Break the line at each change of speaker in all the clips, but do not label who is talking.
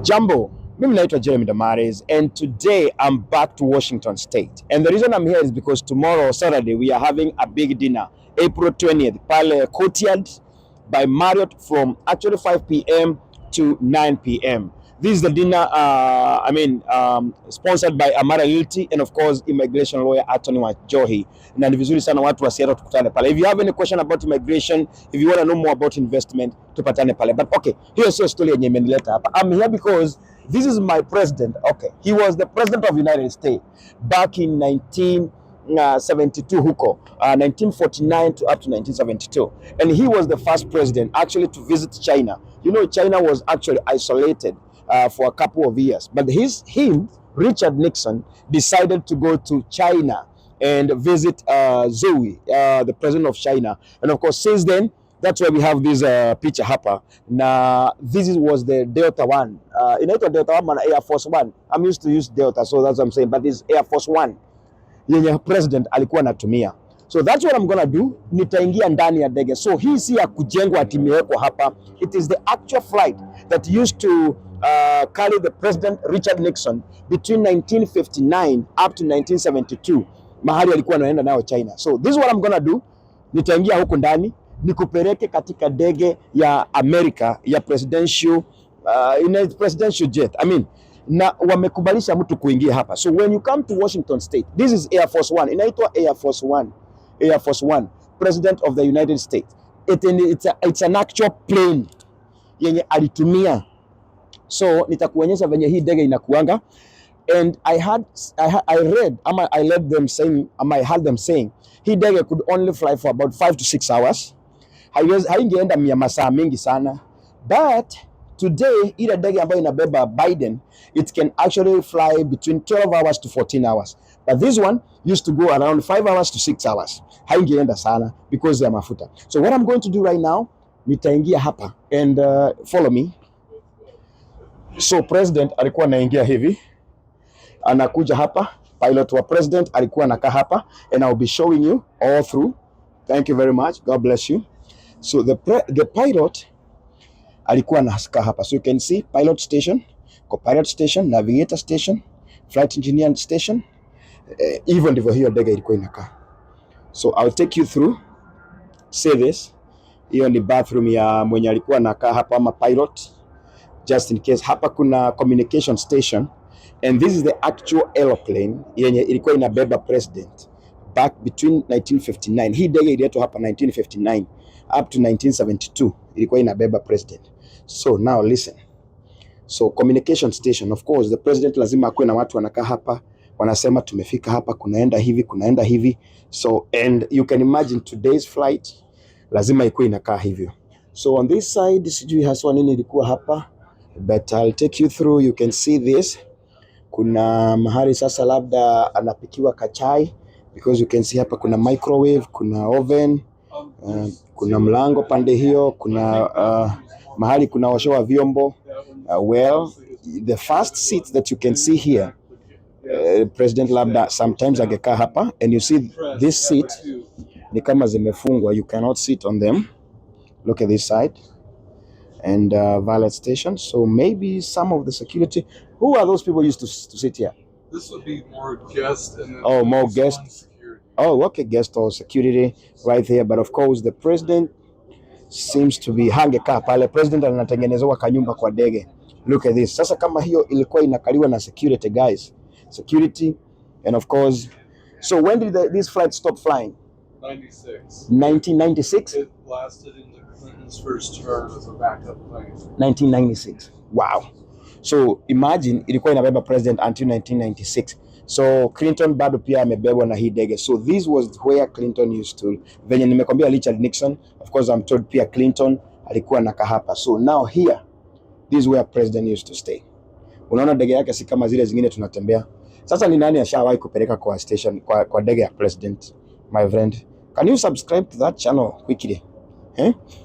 Jambo, mimi naitwa Jeremy Damares, and today I'm back to Washington State. And the reason I'm here is because tomorrow, Saturday, we are having a big dinner, April 20th, Pale Courtyard by Marriott from actually 5 p.m. to 9 p.m. This is the dinner, sponsored by Amara Lilti and of course immigration lawyer Attorney Johi. Na ni vizuri sana watu wa Seattle tukutane pale. If you have any question about immigration, if you want to know more about investment, tupatane pale. But okay, hiyo sio story yenye imenileta hapa. I'm here because this is my president. Okay, he was the president of the United States back in 1972 huko, 1949 to up to 1972, and he was the first president actually to visit China. You know, China was actually isolated for a couple of years, but Richard Nixon decided to go to China and visit Zoe, the president of China, and of course since then that's why we have this picture hapa. Now this was the Delta One, inaitwa Delta One, Air Force One. I'm used to use Delta, so that's what I'm saying, but this Air Force One yenye president alikuwa anatumia. So that's what I'm gonna do. Nitaingia ndani ya ndege. So hii si ya kujengwa ati imewekwa hapa. It is the actual flight that used to carry the president Richard Nixon between 1959 up to 1972. Mahali alikuwa anaenda nayo China. So this is what I'm gonna do. Nitaingia huko ndani, nikupeleke katika ndege ya America ya presidential jet. Na wamekubalisha mtu kuingia hapa. So when you come to Washington State, this is Air Force One. Inaitwa Air Force One. Air Force One, President of the United States. It's an actual plane yenye alitumia. So nitakuonyesha venye hii ndege inakuanga. And I heard them saying hii ndege could only fly for about 5 to 6 hours. Haingeenda masaa mingi sana. But today, ile ndege ambayo inabeba Biden, it can actually fly between 12 hours to 14 hours. But this one used to go around 5 hours to 6 hours. Haingeenda sana because ya mafuta. So what I'm going to do right now, nitaingia hapa and follow me. So president alikuwa anaingia hivi, anakuja hapa, pilot wa president alikuwa anakaa hapa, and I'll be showing you all through. Thank you very much. God bless you. So the pilot alikuwa anakaa hapa. So you can see pilot station, co-pilot station, navigator station, flight engineer station. Even ndivyo hiyo ndege ilikuwa inakaa. So I'll take you through. See this. Hiyo ni bathroom ya mwenye alikuwa anakaa hapa ama pilot. Just in case. Hapa kuna communication station. And this is the actual airplane yenye ilikuwa inabeba president back between 1959. Hii ndege ililetwa hapa 1959 up to 1972 ilikuwa inabeba president. So now listen. So communication station, of course the president lazima akuwe na watu wanakaa hapa, wanasema tumefika hapa, kunaenda hivi. So and you can imagine today's flight lazima ikuwe inakaa hivyo. So on this side sijui haswa nini ilikuwa hapa, but I'll take you through. You can see this. Kuna mahali sasa labda anapikiwa kachai, because you can see hapa kuna microwave, kuna oven, kuna mlango pande hiyo, kuna mahali kuna washoa vyombo. Well, the first seat that you can see here, president labda sometimes angekaa hapa, and you see this seat ni kama zimefungwa, you cannot sit on them. Look at this side. And valet station. So maybe some of the security. Who are those people used to sit here?
This would be more guest and
more guest. Oh, okay, guest or security right there. But of course, the president seems to be hangekaa pale. President anatengenezewa kanyumba kwa ndege. Look at this. Sasa kama hiyo ilikuwa inakaliwa na security guys. Security, and of course. So when did this flight stop flying?
96.
1996?
It lasted into Clinton's first term as a backup plane.
1996. Wow. So imagine ilikuwa inabeba president until 1996. So Clinton bado pia amebebwa na hii ndege. So this was where Clinton used to. Venye nimekwambia Richard Nixon, of course I'm told pia Clinton alikuwa anakaa hapa. So now here, this is where president used to stay. Unaona ndege yake si kama zile zingine tunatembea. Sasa ni nani ashawahi kupeleka kwa station kwa ndege ya president? My friend, can you subscribe to that channel quickly?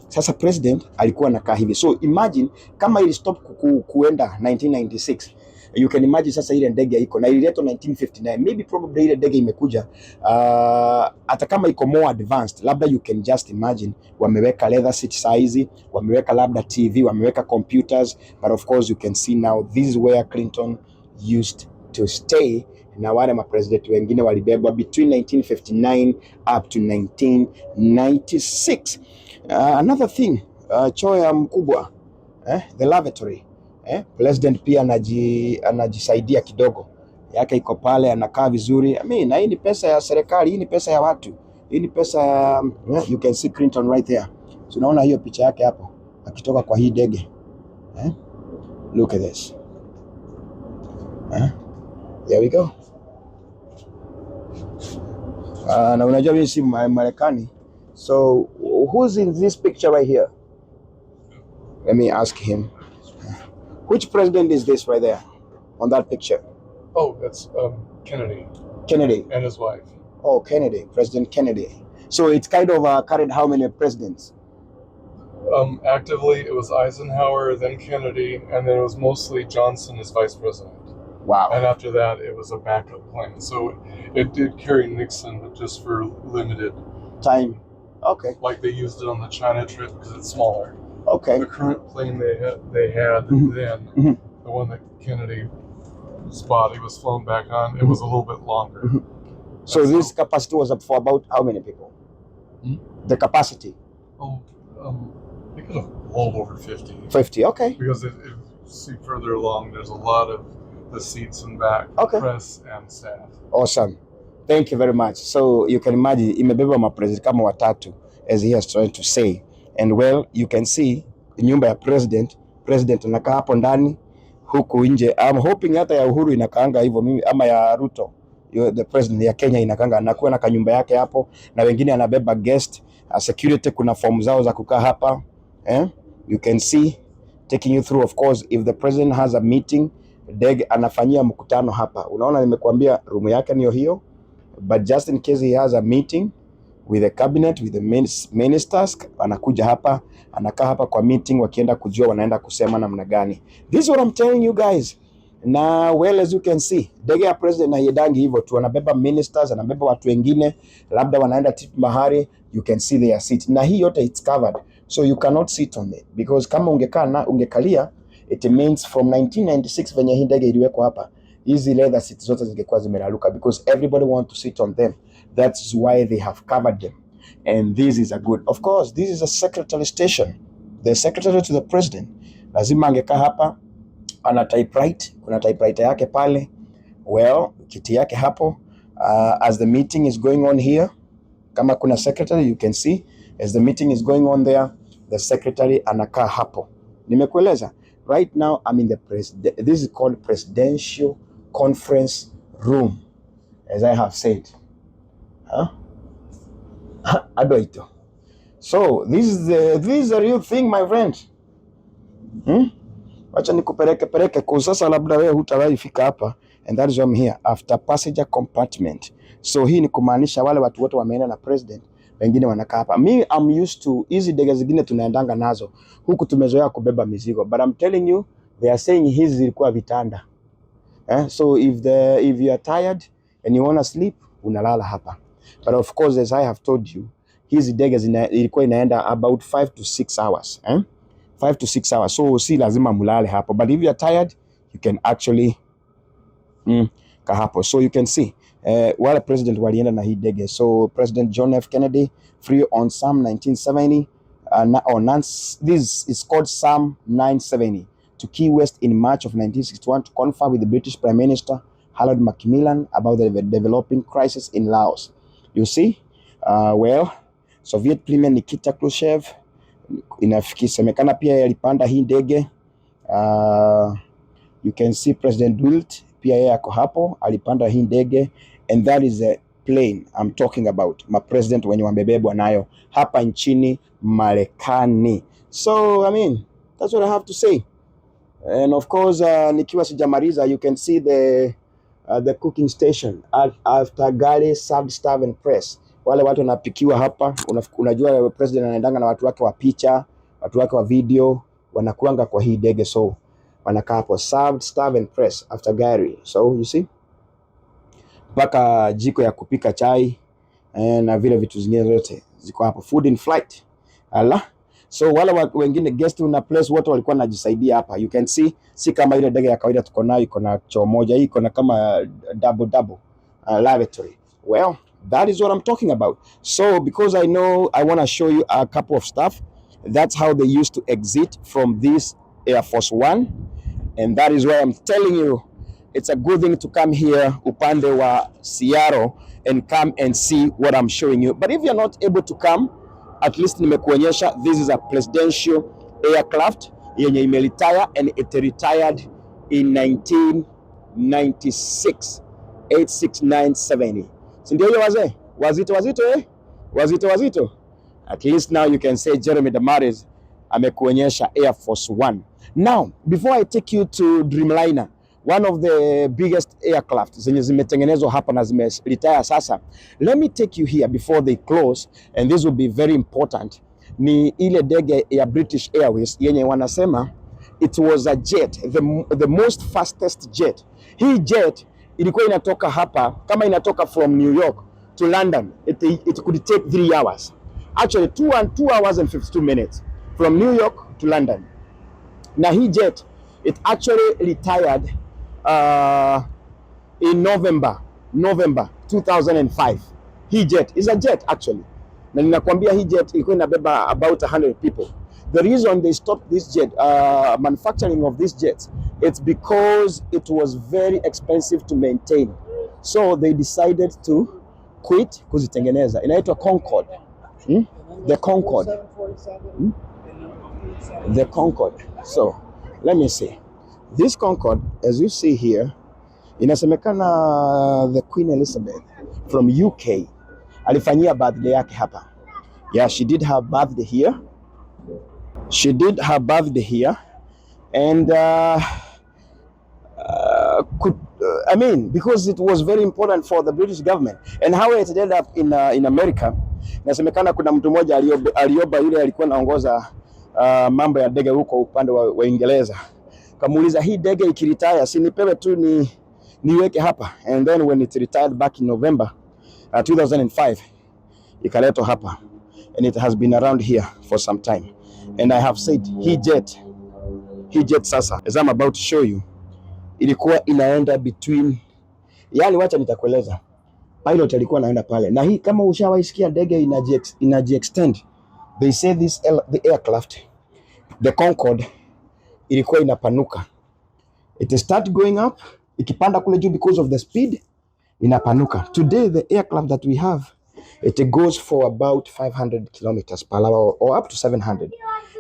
Sasa president alikuwa anakaa hivi. So imagine kama ili stop kuenda 1996. You can imagine sasa ile ndege iko na ililetwa 1959, maybe probably ile ndege imekuja hata kama iko more advanced, labda you can just imagine wameweka leather seat size, wameweka labda TV, wameweka computers, but of course you can see now this is where Clinton used to stay, na wale mapresident wengine walibebwa between 1959 up to 1996. Another thing, choo ya mkubwa, the lavatory, president pia anajisaidia kidogo, yake iko pale, anakaa vizuri. I mean, na hii ni pesa ya serikali, hii ni pesa ya watu, hii ni pesa ya you can see Clinton right there. So unaona hiyo picha yake hapo akitoka kwa hii ndege, look at this, there we go. Na unajua mimi si Marekani, so who's in this picture right here? Let me ask him. Which president is this right there on that picture?
Oh, that's Kennedy.
Kennedy.
And his wife.
Oh, Kennedy, President Kennedy. So it's kind of carried how many presidents?
Actively, it was Eisenhower, then Kennedy, and then it was mostly Johnson as vice president.
Wow.
And after that, it was a backup plan. So it did carry Nixon, but just for limited
time. Okay.
Like they used it on the China trip because it's smaller.
Okay.
The current plane they had then, the one that Kennedy's body was flown back on, it was a little bit longer.
So this capacity was up for about how many people? The capacity?
I think it was well over 50.
50, okay.
Because if you see further along, there's a lot of the seats in back, press and staff. Awesome.
Thank you very much. So you can imagine, imebeba mapresident kama watatu, as he has tried to say. And well, you can see nyumba ya president anakaa hapo ndani, huku nje. I'm hoping hata ya Uhuru inakaanga hivyo mimi, ama ya Ruto, the president ya Kenya inakaanga, anakuwa na kanyumba yake hapo, na wengine anabeba guest, security kuna form zao za kukaa hapa. You can see, taking you through, of course, if the president has a meeting, ndege anafanyia mkutano hapa. Unaona nimekuambia room yake niyo hiyo, but just in case he has a meeting with the cabinet, with the ministers, anakuja hapa, anakaa hapa kwa meeting, wakienda kujua wanaenda kusema namna gani. This is what I'm telling you guys. Na well, as you can see, ndege ya president na yedangi hivyo tu, anabeba ministers, anabeba watu wengine, labda wanaenda trip mahali, you can see their seat. Na hii yote it's covered, so you cannot sit on it, because kama ungekalia, it means from 1996 venye hii ndege iliwekwa hapa, hizi leather seats zote zingekuwa zimeraruka, because everybody want to sit on them. That's why they have covered them. And this is a good, of course, this is a secretary station. The secretary to the president lazima angekaa hapa, ana typewriter, kuna typewriter yake pale, well, kiti yake hapo. As the meeting is going on here, kama kuna secretary, you can see as the meeting is going on there, the secretary anakaa hapo. Nimekueleza, right now I'm in the this is called presidential conference room, as I have said. Adoito. So this is the real thing, my friend. Wacha nikupeleke kwa sasa, labda wewe hutawahi fika hapa, and that is why I'm here, after passenger compartment. So hii ni kumaanisha wale watu wote wameenda na president, wengine wanakaa hapa. Me, I'm used to hizi ndege zingine tunaendanga nazo, huku tumezoea kubeba mizigo, but I'm telling you, they are saying hizi zilikuwa vitanda. So if you are tired and you want to sleep, unalala hapa. But of course, as I have told you, hizi ndege ilikuwa inaenda about 5 to 6 hours. 5 to 6 hours. So si lazima mulale hapo. But if you are tired, you can actually ka hapo. So you can see wale president walienda na hii ndege. So President John F. Kennedy flew on Psalm 1970. This is called Psalm 970 to Key West in March of 1961 to confer with the British Prime Minister Harold Macmillan about the developing crisis in Laos. You see, well, Soviet Premier Nikita Khrushchev inasemekana pia yalipanda hii ndege. You can see President Wilt pia yeye ako hapo, alipanda hii ndege, and that is a plane I'm talking about. Ma president wenye wamebebwa nayo hapa nchini Marekani. So I mean, that's what I have to say. And of course, nikiwa sijamaliza, you can see the cooking station after galley, served, staff and press. Wale watu wanapikiwa hapa. Unajua president anaendanga na watu wake wa picha, watu wake wa video, wanakuanga kwa hii ndege. So wanakaa hapo, served, starve and press after galley. So you see, mpaka jiko ya kupika chai na vile vitu zingine zote ziko hapo, food in flight. Ala, so wale wengine guest na place wote walikuwa wanajisaidia hapa. You can see, si kama ile ndege ya kawaida tuko nayo iko na choo moja, hii iko na kama double lavatory. Well, that is what I'm talking about. So because I know I want to show you a couple of stuff, that's how they used to exit from this Air Force One, and that is why I'm telling you it's a good thing to come here upande wa Seattle and come and see what I'm showing you. But if you're not able to come, at least nimekuonyesha this is a presidential aircraft yenye imeretire, and it retired in 1996 86970. Si ndio hiyo wazee? Wazito. At least now you can say Jeremy Damaris amekuonyesha Air Force One. Now, before I take you to Dreamliner, one of the biggest aircraft zenye zimetengenezwa hapa na zimeretire sasa, let me take you here before they close, and this will be very important. Ni ile ndege ya British Airways yenye wanasema it was a jet, the most fastest jet. Hii jet ilikuwa inatoka hapa, kama inatoka from New York to London, it could take 3 hours. Actually 2 hours and 52 minutes from New York to London. Na hii jet, it actually retired in November 2005. Hii jet is a jet actually. Na ninakwambia hii jet ilikuwa inabeba about 100 people. The reason they stopped this jet, manufacturing of this jet, it's because it was very expensive to maintain. So they decided to quit kuzitengeneza. Inaitwa Concorde. The Concorde. The Concorde. So let me see. This Concorde, as you see here, inasemekana the Queen Elizabeth from UK alifanyia birthday yake hapa. Yeah, she did her birthday here. And because it was very important for the British government and how it ended up in America. Nasemekana kuna mtu mmoja alioba yule alikuwa anaongoza mambo ya ndege huko upande wa Uingereza. Kamuuliza, hii ndege ikiretire si nipewe tu niweke hapa, and then when it retired back in November 2005 ikaletwa hapa, and it has been around here for some time. And I have said hii jet sasa, as I'm about to show you, ilikuwa inaenda between, yani wacha nitakueleza, pilot alikuwa anaenda pale, na hii kama ushawaisikia ndege inaji-extend, they say the aircraft, the Concorde, ilikuwa inapanuka. It start going up, ikipanda kule juu because of the speed, inapanuka. Today the aircraft that we have, it goes for about 500 kilometers per hour or up to 700.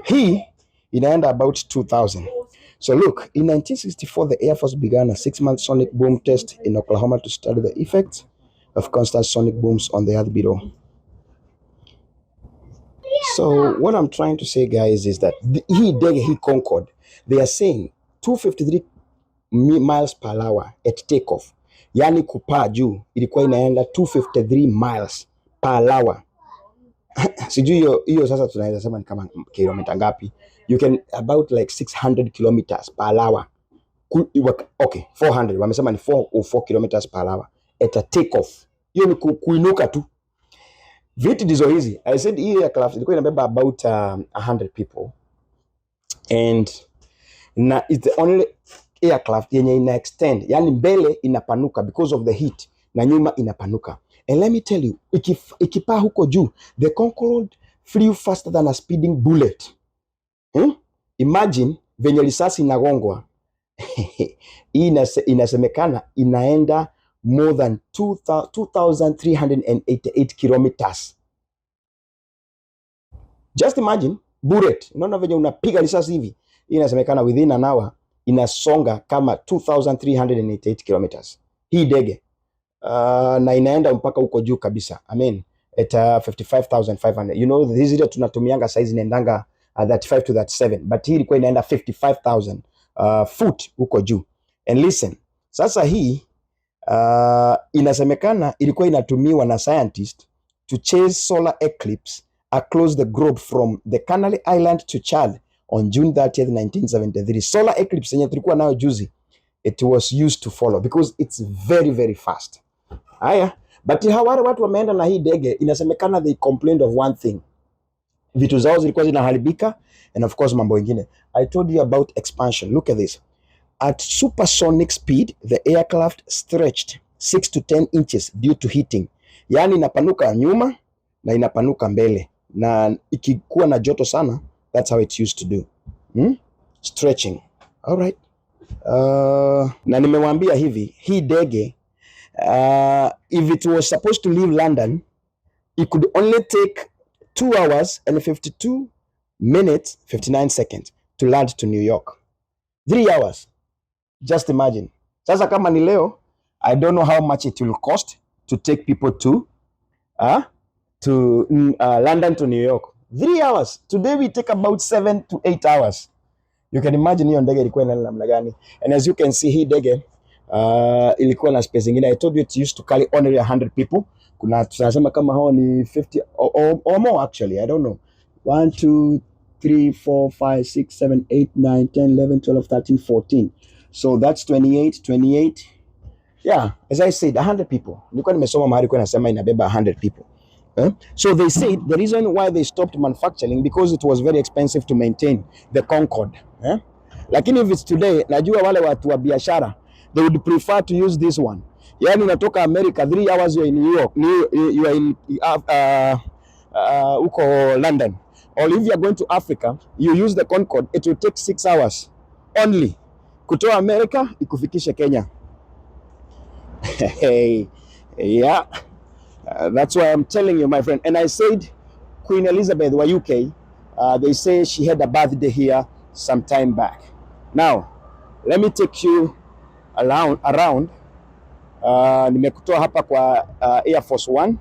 Hii inaenda about 2000. So look, in 1964 the Air Force began a 6-month sonic boom test in Oklahoma to study the effects of constant sonic booms on the earth below. So what I'm trying to say, guys, is that hii Concorde, they are saying 253 miles per hour at takeoff. Yani kupaa juu ilikuwa inaenda 253 miles per hour. Sijui hiyo sasa tunaweza sema ni kama kilomita ngapi? You can about like 600 kilometers per hour. Okay, 400. Wamesema ni 4 kilometers per hour at a takeoff. Hiyo ni kuinuka tu. Vitu ndizo hizi. I said hii aircraft ilikuwa inabeba about 100 people. And it's the only aircraft yenye ina extend, yani mbele inapanuka because of the heat na nyuma inapanuka. And let me tell you, ikipaa huko juu, the Concorde flew faster than a speeding bullet. Imagine venye risasi inagongwa. Hii inasemekana inaenda more than 2,388 kilometers. Just imagine, bullet. Unaona venye unapiga risasi hivi. Hii inasemekana within an hour inasonga kama 2,388 kilometers. Hii ndege. Na inaenda mpaka huko juu kabisa. I mean, at 55,500. You know, hizi ile tunatumianga size inaendanga 35 to 37. But hii ilikuwa inaenda 55,000 foot huko juu. And listen, sasa hii inasemekana ilikuwa inatumiwa na scientists to chase solar eclipse across the globe from the Canary Island to Chad on June 30th, 1973. Solar eclipse yenye tulikuwa nayo juzi, it was used to follow because it's very, very fast. Haya, but wale watu wameenda na hii ndege, inasemekana they complained of one thing. Vitu zao zilikuwa zinaharibika, and of course mambo mengine. I told you about expansion. Look at this. At supersonic speed, the aircraft stretched 6 to 10 inches due to heating. Yani inapanuka nyuma na inapanuka mbele. Na ikikuwa na joto sana, that's how it used to do. Stretching. All right. Na nimewaambia hivi, hii ndege if it was supposed to leave London, it could only take 2 hours and 52 minutes 59 seconds to land to New York. 3 hours. Just imagine. Sasa kama ni leo, I don't know how much it will cost to take people to London to New York. 3 hours. Today we take about 7 to 8 hours. You can imagine hiyo ndege ilikuwa ina namna gani. And as you can see, hii ndege ilikuwa na space nyingine. I told you it used to carry only 100 people. Kuna tunasema kama hao ni 50 or more actually. I don't know. 1, 2, 3, 4, 5, 6, 7, 8, 9, 10, 11, 12, 13, 14. So that's 28. Yeah, as I said, 100 people. Nilikuwa nimesoma mahali kwa nasema inabeba 100 people. So they said the reason why they stopped manufacturing because it was very expensive to maintain the Concorde. Lakini if it's today, najua wale watu wa biashara, they would prefer to use this one. Yani unatoka America 3 hours you're in New York, you are in uko London. Or if you are going to Africa, you use the Concorde, it will take 6 hours only. Kutoa America ikufikishe Kenya. Yeah. That's why I'm telling you, my friend. And I said, Queen Elizabeth wa UK, they say she had a birthday here some time back. Now, let me take you around. Nimekutoa hapa kwa Air Force One.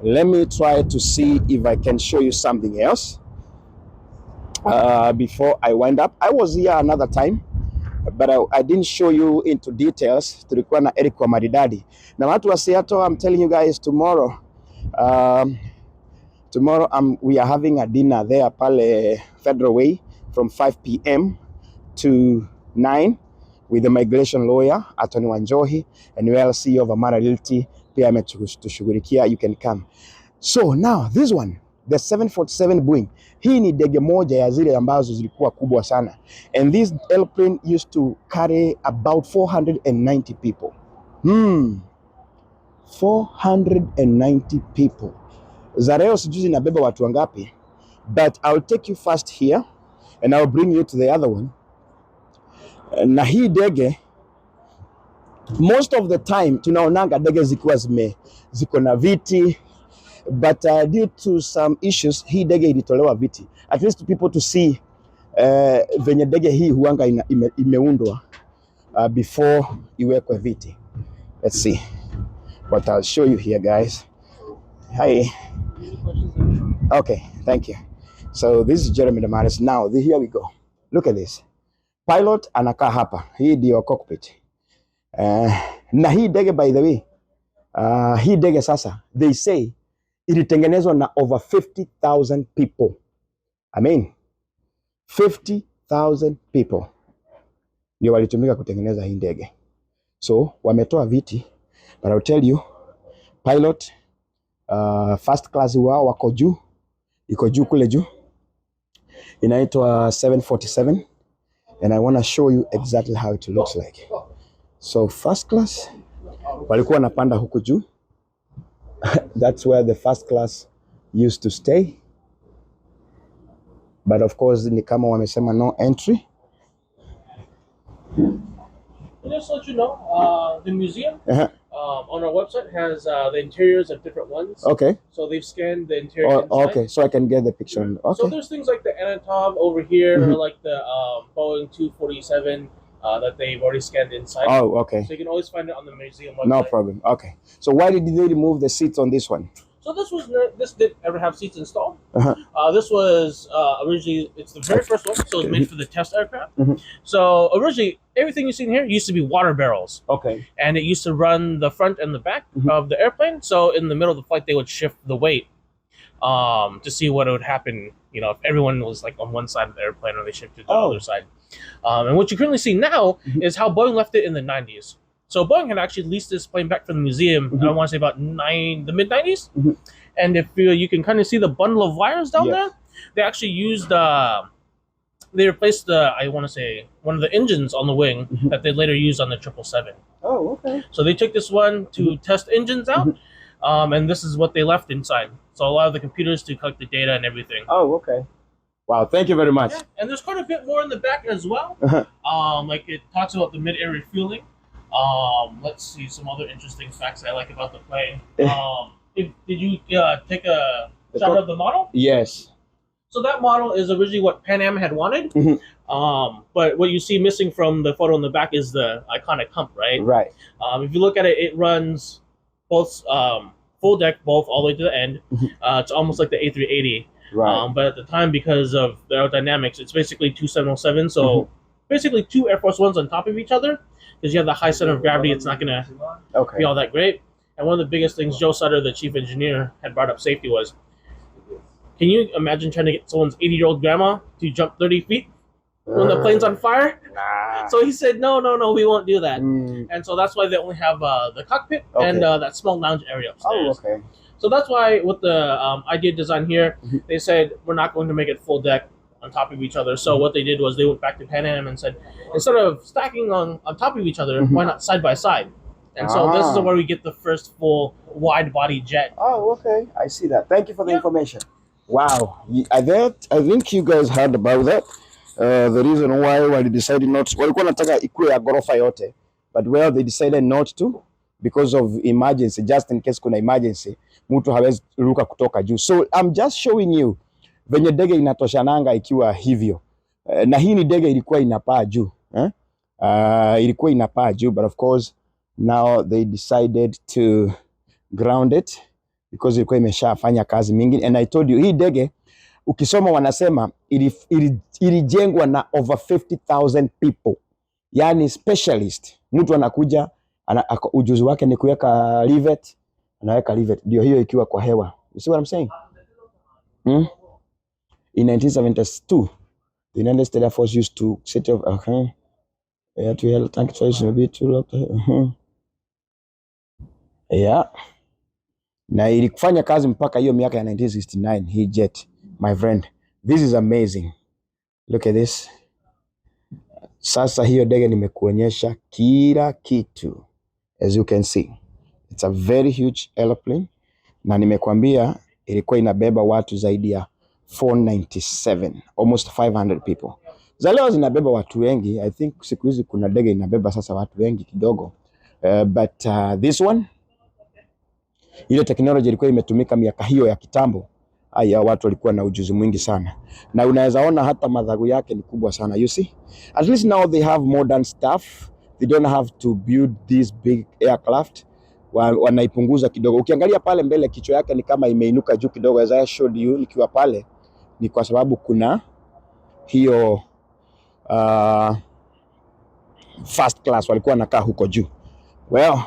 Let me try to see if I can show you something else before I wind up. I was here another time, but I didn't show you into details. Tulikuwa na Eric wa Maridadi. Na watu wa Seattle, I'm telling you guys tomorrow. Tomorrow we are having a dinner there pale Federal Way from 5 p.m. to 9 with the migration lawyer Attorney Wanjohi and ULC of Amara Realty. Pia ametushughulikia, you can come. So now this one, the 747 Boeing. Hii ni ndege moja ya zile ambazo zilikuwa kubwa sana. And this airplane used to carry about 490 people. 490 people. Za leo sijui zinabeba watu wangapi, but I'll take you first here and I'll bring you to the other one. Na hii ndege most of the time tunaonanga ndege zikiwa ziko na viti, but due to some issues hii ndege ilitolewa viti, at least people to see venye ndege hii huanga imeundwa before iwekwe viti. Let's see what I'll show you here, guys. Hi. Okay, thank you. So this is Jeremy Damaris. Now here we go. Look at this. Pilot anakaa hapa. Hii ndio cockpit. Na hii ndege, by the way, hii ndege sasa, they say ilitengenezwa na over 50,000 people. I mean, 50,000 people ndio walitumika kutengeneza hii ndege. So wametoa viti, but I'll tell you, pilot first class wao wako juu, iko juu kule juu, inaitwa 747, and I want to show you exactly how it looks like. So first class walikuwa wanapanda huku juu. That's where the first class used to stay, but of course ni kama wamesema no entry.
Just to let you know, the museum on our website has the interiors of different ones.
Okay.
So they've scanned the interior inside.
Okay, so I can get the picture. Okay.
So there's things like the Antonov over here, or like the Boeing 247 that they've already scanned inside.
Oh, okay.
So you can always find it on the museum website.
No problem. Okay. So why did they remove the seats on this one?
So this didn't ever have seats installed. This was originally, it's the very first one, so it's made for the test aircraft. So originally, everything you see in here used to be water barrels.
Okay.
And it used to run the front and the back of the airplane. So in the middle of the flight, they would shift the weight. to see what would happen, you know, if everyone was like on one side of the airplane or they shifted to the other side. And what you currently see now is how Boeing left it in the 90s. So Boeing had actually leased this plane back from the museum, I want to say about the mid 90s. And if you can kind of see the bundle of wires down there, they actually used, they replaced the, I want to say, one of the engines on the wing that they later used on the 777.
Oh, okay.
So they took this one to test engines out, and this is what they left inside. So a lot of the computers to collect the data and everything.
Oh, okay. Wow, thank you very much.
Yeah, and there's quite a bit more in the back as well. Like it talks about the mid-air refueling. Let's see some other interesting facts I like about the plane. Did you take a shot of the model?
Yes.
So that model is originally what Pan Am had wanted. But what you see missing from the photo in the back is the iconic hump, right?
Right.
If you look at it, it runs both full deck, both all the way to the end. It's almost like the A380.
Right.
But at the time, because of the aerodynamics, it's basically two 707. So basically two Air Force Ones on top of each other. Because you have the high center of gravity, it's not going to be all that great. And one of the biggest things Joe Sutter, the chief engineer, had brought up safety was, can you imagine trying to get someone's 80-year-old grandma to jump 30 feet when the plane's on fire? So he said, no, we won't do that. And so that's why they only have the cockpit and that small lounge area upstairs.
Oh, okay.
So that's why with the idea design here, they said, we're not going to make it full deck on top of each other. So what they did was they went back to Pan Am and said, instead of stacking on top of each other, why not side by side? And so this is where we get the first full wide body jet.
Oh, okay. I see that. Thank you for the information. Wow. I think you guys heard about that. The reason why they decided not to, walikuwa nataka ikuwe ya ghorofa yote, but well, they decided not to because of emergency, just in case kuna emergency, mtu hawezi ruka kutoka juu. So I'm just showing you venye ndege inatoshananga ikiwa hivyo. Na hii ni ndege ilikuwa inapaa juu. Ilikuwa inapaa juu, but of course now they decided to ground it because ilikuwa imeshafanya kazi mingi. And I told you, hii ndege ukisoma wanasema ilijengwa na over 50,000 people. Yani specialist. Mtu anakuja, ujuzi wake ni kuweka rivet, anaweka rivet. Ndio hiyo ikiwa kwa hewa. You see what I'm saying? In 1972, the United States Air Force used to set up to help tank choice maybe to na ilikufanya kazi mpaka hiyo miaka ya 1969 hii jet, my friend. This is amazing. Look at this. Sasa hiyo ndege nimekuonyesha kila kitu. As you can see, it's a very huge airplane, na nimekwambia ilikuwa inabeba watu zaidi ya 497, almost 500 people. Za leo zinabeba watu wengi. I think siku hizi kuna ndege inabeba sasa watu wengi kidogo. But this one, ile technology ilikuwa imetumika miaka hiyo ya kitambo. Haya, watu walikuwa na ujuzi mwingi sana. Na unaweza ona hata madhagu yake ni kubwa sana. You see? At least now they have modern stuff. They don't have to build this big aircraft. Wanaipunguza kidogo. Ukiangalia pale mbele kichwa yake ni kama imeinuka juu kidogo, as I showed you nikiwa pale. Ni kwa sababu kuna hiyo first class walikuwa wanakaa huko juu. Well,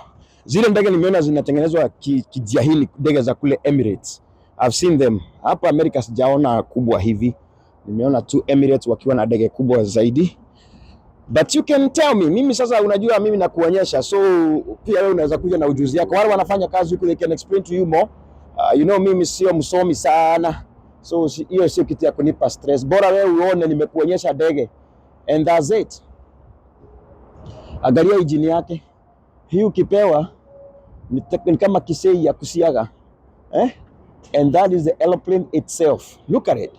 zile ndege nimeona zinatengenezwa kijahili, ndege za kule Emirates. I've seen them. Hapa America sijaona kubwa hivi. Nimeona tu Emirates wakiwa na ndege kubwa zaidi. But you can tell me, mimi sasa unajua mimi nakuonyesha, so pia wewe unaweza kuja na ujuzi yako. Wale wanafanya kazi huko, they can explain to you more. You know, mimi sio msomi sana. So hiyo sio kitu ya kunipa stress. Bora wewe uone nimekuonyesha ndege. And that's it. Angalia injini yake. Hii ukipewa ni kama kisei ya kusiaga. And that is the airplane itself. Look at it.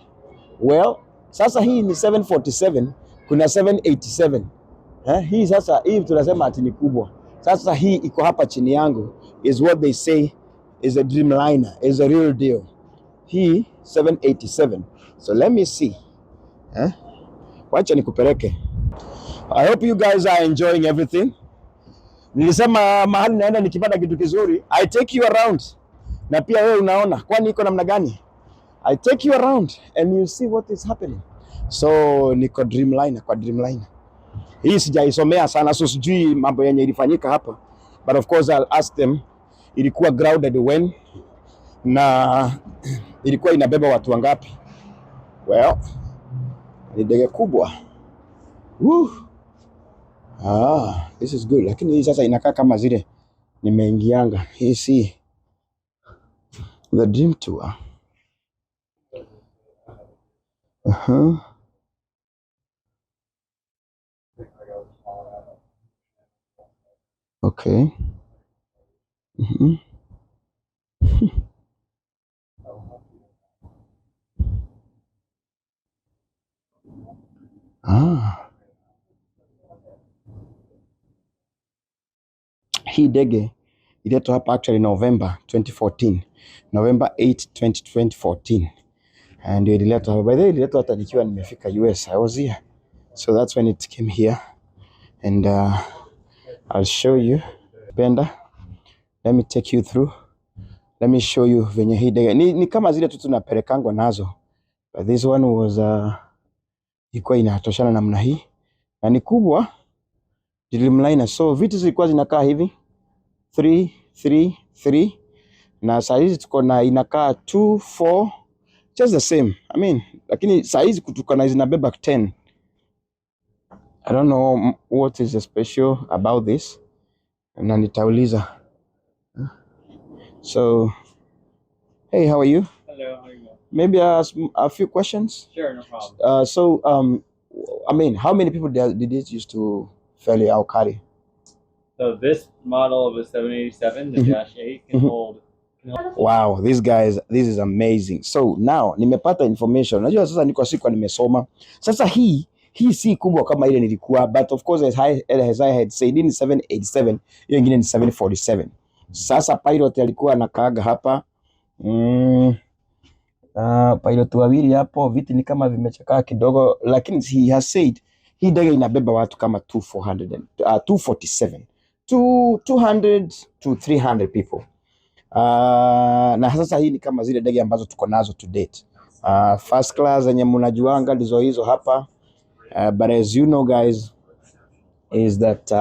Well, sasa hii ni 747, kuna 787. Hii sasa hii tunasema ati ni kubwa. Sasa hii iko hapa chini yangu is what they say is a Dreamliner, is a real deal. Hii 787. So let me see. Wacha nikupeleke. I hope you guys are enjoying everything. Nilisema mahali naenda nikipata kitu kizuri, I take you around. Na pia wewe unaona kwani iko namna gani? I take you around and you see what is happening. So niko Dreamliner, kwa Dreamliner. Hii sijaisomea sana, so sijui mambo yenye ilifanyika hapa. But of course I'll ask them ilikuwa grounded when, na ilikuwa inabeba watu wangapi? Well, ni ndege kubwa. Woo. This is good. Lakini hii sasa inakaa kama zile nimeingianga. Hii si the Dream Tour. Okay. Hii ndege ililetwa hapa actually November 2014. November 8, 2014. And ililetwa hapa. By the way, ililetwa hata nikiwa nimefika US. I was here. So that's when it came here. And I'll show you. Penda. Let me take you through. Let me show you venye hii ndege. Ni kama zile tu tunapelekangwa nazo. But this one was ilikuwa inatoshana namna hii. Na ni kubwa. Dreamliner. So vitu zilikuwa zinakaa hivi. 3, 3, 3. Na saa hizi tuko na inakaa 2, 4. Just the same. I mean, lakini saa hizi tuko na zinabeba 10. I don't know what is special about this. Na nitauliza. So, hey, how are you?
Hello, how are you?
Maybe a few questions?
Sure, no problem.
So, I mean, how many people did it used to ferry or carry?
So this model of a 787, the Dash 8, can hold.
Wow, this is amazing. So now nimepata information. Unajua sasa niko siku nimesoma. Sasa hii si kubwa kama ile nilikuwa, but of course as I had said in 787, hiyo nyingine ni 747. Sasa pilot alikuwa anakaaga hapa. Pilot wawili hapo, viti ni kama vimechakaa kidogo, lakini he has said hii ndege inabeba watu kama 247. 200 to 300 people. Na sasa hii ni kama zile ndege ambazo tuko nazo to date. First class zenye mnajuanga ndizo hizo hapa. But as you know guys is that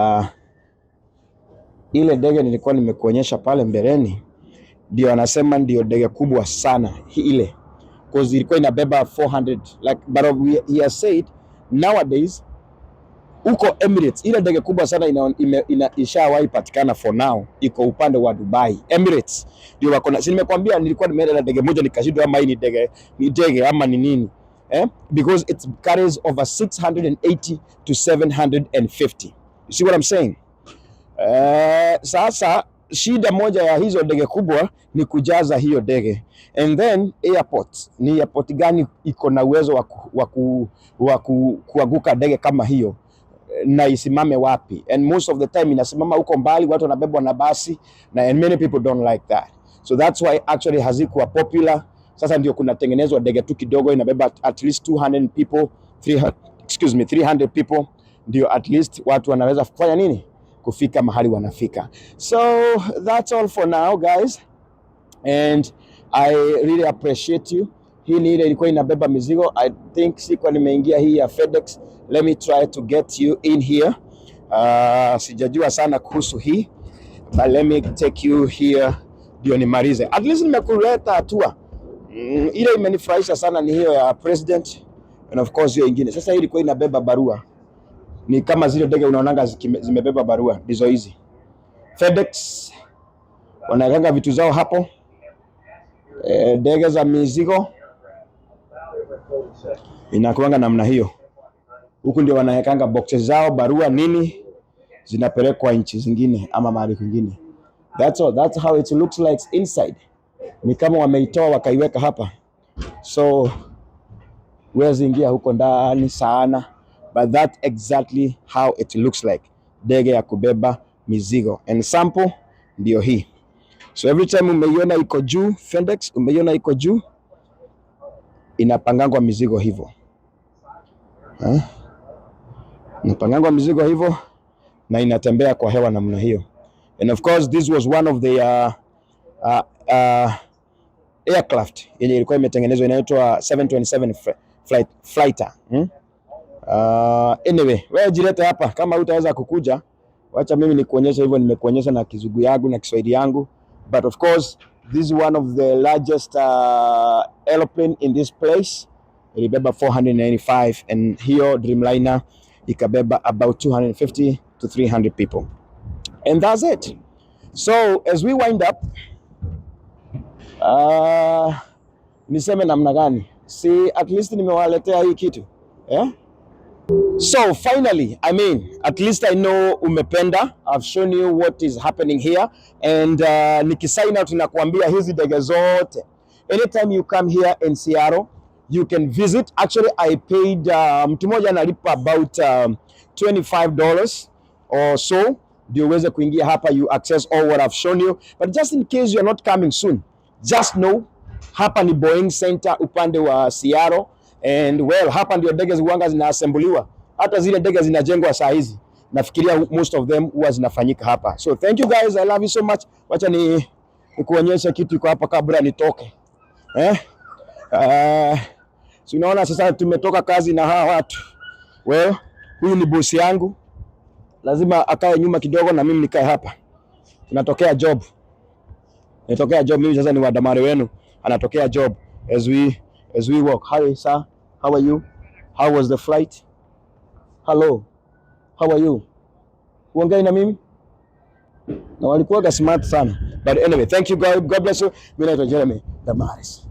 ile ndege nilikuwa nimekuonyesha pale mbeleni ndio anasema ndio ndege kubwa sana ile, because ilikuwa inabeba 400 like, but he has said nowadays uko Emirates ile ndege kubwa sana ishawahi patikana for now iko upande wa Dubai. Emirates ndio wako na, si nimekwambia nilikuwa nimeenda na ndege moja nikashindwa ama hii ni ndege ama ni nini because it carries over 680 to 750. You see what I'm saying? Sasa shida moja ya hizo ndege kubwa ni kujaza hiyo ndege. And then airport, ni airport gani iko na uwezo wa kuaguka ndege kama hiyo na isimame wapi? And most of the time inasimama huko mbali, watu wanabebwa na basi and many people don't like that. So that's why actually hazikuwa popular. Sasa ndio kunatengenezwa ndege tu kidogo inabeba at least 200 people, 300 people, ndio at least watu wanaweza kufanya nini? Kufika mahali wanafika. So that's all for now guys, and I really appreciate you. Hii ni ile ilikuwa inabeba mizigo. I think sikuwa nimeingia hii ya FedEx. Let me try to get you in here. Sijajua sana kuhusu hii, but let me take you here ndio nimalize. At least nimekuleta hatua. Ile imenifurahisha sana ni hiyo ya president, and of course hiyo nyingine. Sasa hii ilikuwa inabeba barua. Ni kama zile ndege unaonanga zimebeba barua, ndizo hizi. FedEx wanaweka vitu zao hapo. Ndege za mizigo inakuanga namna hiyo. Huku ndio wanawekanga boxes zao, barua nini, zinapelekwa nchi zingine ama mahali kwingine. That's all. That's how it looks like inside. Ni kama wameitoa wakaiweka hapa. So huwezi ingia huko ndani sana. But that's exactly how it looks like. Ndege ya kubeba mizigo. And sample ndio hii. So every time umeiona iko juu, FedEx umeiona iko juu, inapangangwa mizigo hivyo. Inapangangwa mizigo hivyo na inatembea kwa hewa namna hiyo. And of course this was one of the aircraft yenye ilikuwa imetengenezwa inaitwa 727 fighter. Anyway, wewe jirete hapa kama utaweza kukuja. Wacha mimi nikuonyesha hivyo, nimekuonyesha na Kizungu yangu na Kiswahili yangu. But of course This is one of the largest airplane in this place. Ilibeba 495, and here Dreamliner ikabeba about 250 to 300 people. And that's it. So as we wind up, niseme namna gani? See, at least nimewaletea hii kitu. Yeah? So finally, I mean, at least I know umependa. I've shown you what is happening here. And nikisign out nakuambia hizi ndege zote. Anytime you come here in Seattle, you can visit. Actually, I paid, mtu mmoja analipa about $25 or so. Ndio uweze kuingia hapa, you access all what I've shown you. But just in case you're not coming soon, just know, hapa ni Boeing Center upande wa Seattle. And well, hapa ndio ndege ziwanga zinaassembliwa. Hata zile ndege zinajengwa saa hizi, nafikiria most of them huwa zinafanyika hapa. So thank you guys, I love you so much. Wacha nikuonyesha kitu iko hapa kabla nitoke. So unaona sasa tumetoka kazi na hawa watu. Well, huyu ni boss yangu. Lazima akae nyuma kidogo na mimi nikae hapa. Tunatokea job. Mimi sasa ni wadamari wenu. Anatokea job as we walk. Hi sir, how are you? How was the flight? Hello, how are you? Uongei na mimi? Na walikuwa smart sana. But anyway, thank you God bless you. Mimi naitwa Jeremy Damaris.